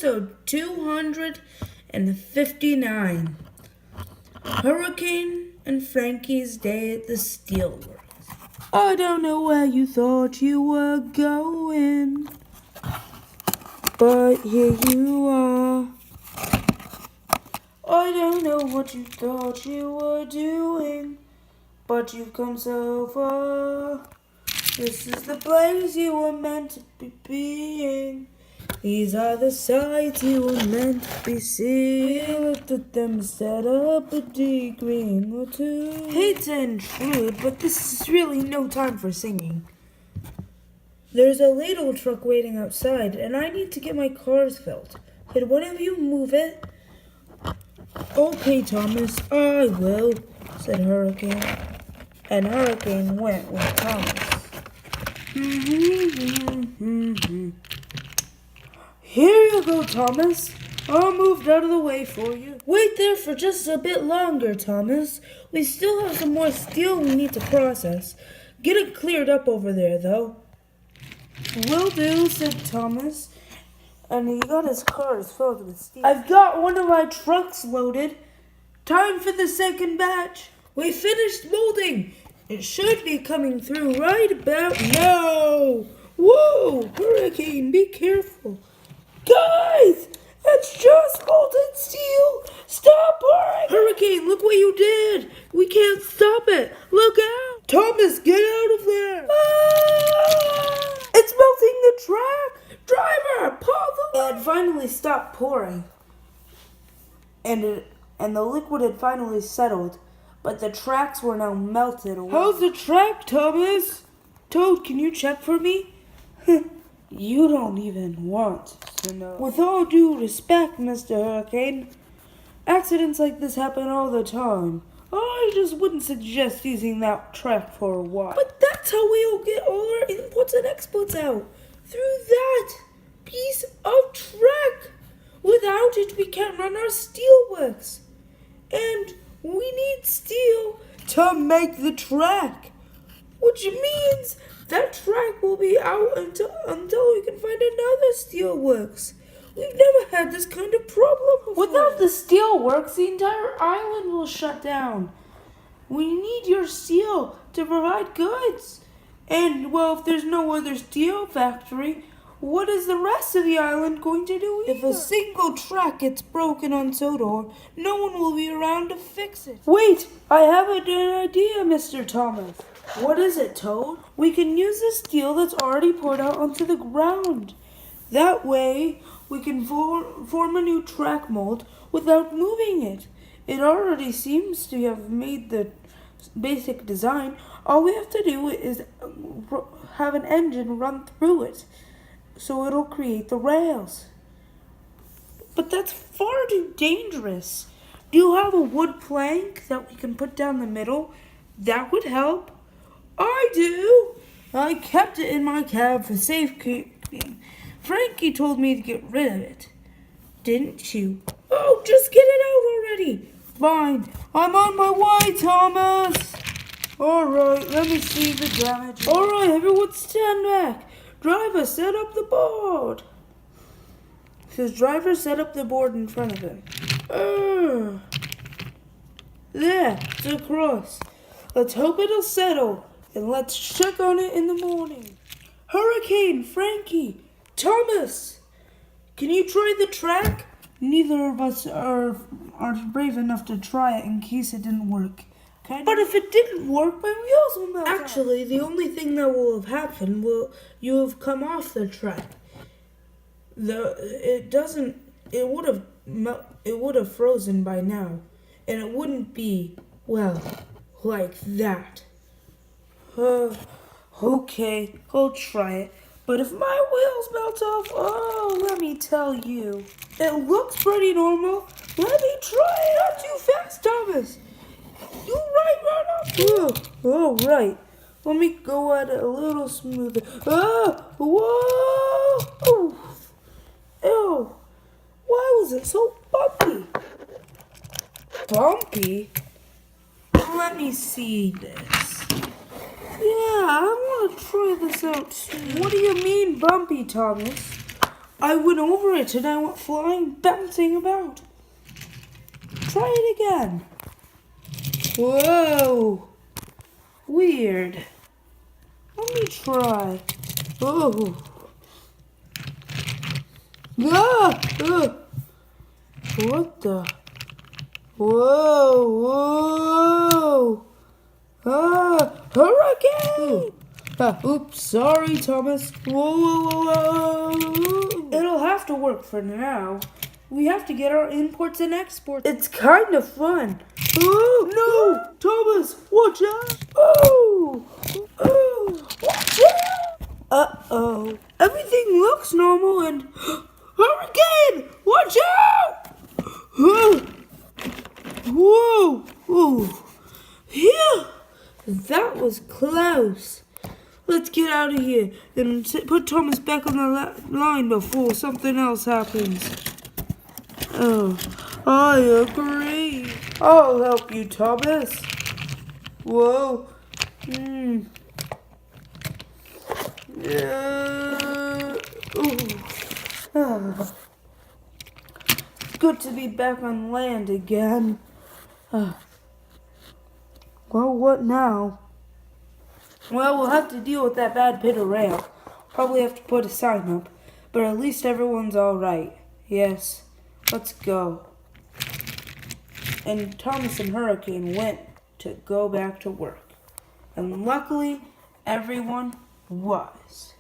Episode 259. Hurricane and Frankie's Day at the Steelworks. I don't know where you thought you were going, but here you are. I don't know what you thought you were doing, but you've come so far. This is the place you were meant to be being. These are the sights you were meant to be seeing. We looked at them, set up a degree or two. Hate to intrude, but this is really no time for singing. There's a ladle truck waiting outside, and I need to get my cars filled. Could one of you move it? Okay, Thomas, I will, said Hurricane. And Hurricane went with Thomas. Here you go, Thomas. I moved out of the way for you. Wait there for just a bit longer, Thomas. We still have some more steel we need to process. Get it cleared up over there, though. Will do, said Thomas. And he got his cars filled with steel. I've got one of my trucks loaded. Time for the second batch. We finished molding. It should be coming through right about now. Whoa, Hurricane, be careful. Guys, it's just molten steel. Stop pouring. Hurricane, look what you did. We can't stop it. Look out. Thomas, get out of there. Ah! It's melting the track. Driver, pull the lever. It had finally stopped pouring. And the liquid had finally settled. But the tracks were now melted away. How's the track, Thomas? Toad, can you check for me? You don't even want to know. With all due respect, Mr. Hurricane, accidents like this happen all the time. I just wouldn't suggest using that track for a while. But that's how we'll get all our inputs and exports out. Through that piece of track. Without it, we can't run our steelworks. And we need steel to make the track, which means that track will be out until we can find another steelworks. We've never had this kind of problem before. Without the steelworks, the entire island will shut down. We need your steel to provide goods. And, well, if there's no other steel factory, what is the rest of the island going to do either? If a single track gets broken on Sodor, no one will be around to fix it. Wait, I have an idea, Mr. Thomas. What is it, Toad? We can use the steel that's already poured out onto the ground. That way, we can form a new track mold without moving it. It already seems to have made the basic design. All we have to do is have an engine run through it, so it'll create the rails. But that's far too dangerous. Do you have a wood plank that we can put down the middle? That would help. I do. I kept it in my cab for safekeeping. Frankie told me to get rid of it. Didn't you? Oh, just get it out already. Fine. I'm on my way, Thomas. All right, let me see the damage. All right, everyone stand back. Driver, set up the board. His driver set up the board in front of him. There, it's across. Let's hope it'll settle, and let's check on it in the morning. Hurricane, Frankie, Thomas, can you try the track? Neither of us are brave enough to try it in case it didn't work. But if it didn't work, my wheels will melt. Actually, the only thing that will have happened you have come off the track. It would have frozen by now, and it wouldn't be, well, like that. Okay, I'll try it. But if my wheels melt off, oh, let me tell you, it looks pretty normal. Let me try it. Not too fast, Thomas. You right off. Oh, right. Let me go at it a little smoother. Oh, whoa! Ew. Why was it so bumpy? Bumpy? Let me see this. Yeah, I want to try this out too. What do you mean bumpy, Thomas? I went over it and I went flying, bouncing about. Try it again. Whoa. Weird. Let me try. Oh. Ah! What the? Whoa, whoa! Ah, hurricane! Oops, sorry, Thomas. Whoa. It'll have to work for now. We have to get our imports and exports. It's kind of fun. Oh, no! Thomas, watch out! Oh! Watch out! Uh-oh. Everything looks normal and... Hurricane! Watch out! Whoa! Phew! That was close. Let's get out of here and put Thomas back on the line before something else happens. Oh, I agree. I'll help you, Thomas. Whoa. It's good to be back on land again. Well, what now? Well, we'll have to deal with that bad bit of rail. Probably have to put a sign up. But at least everyone's alright. Yes, let's go. And Thomas and Hurricane went to go back to work. And luckily, everyone was.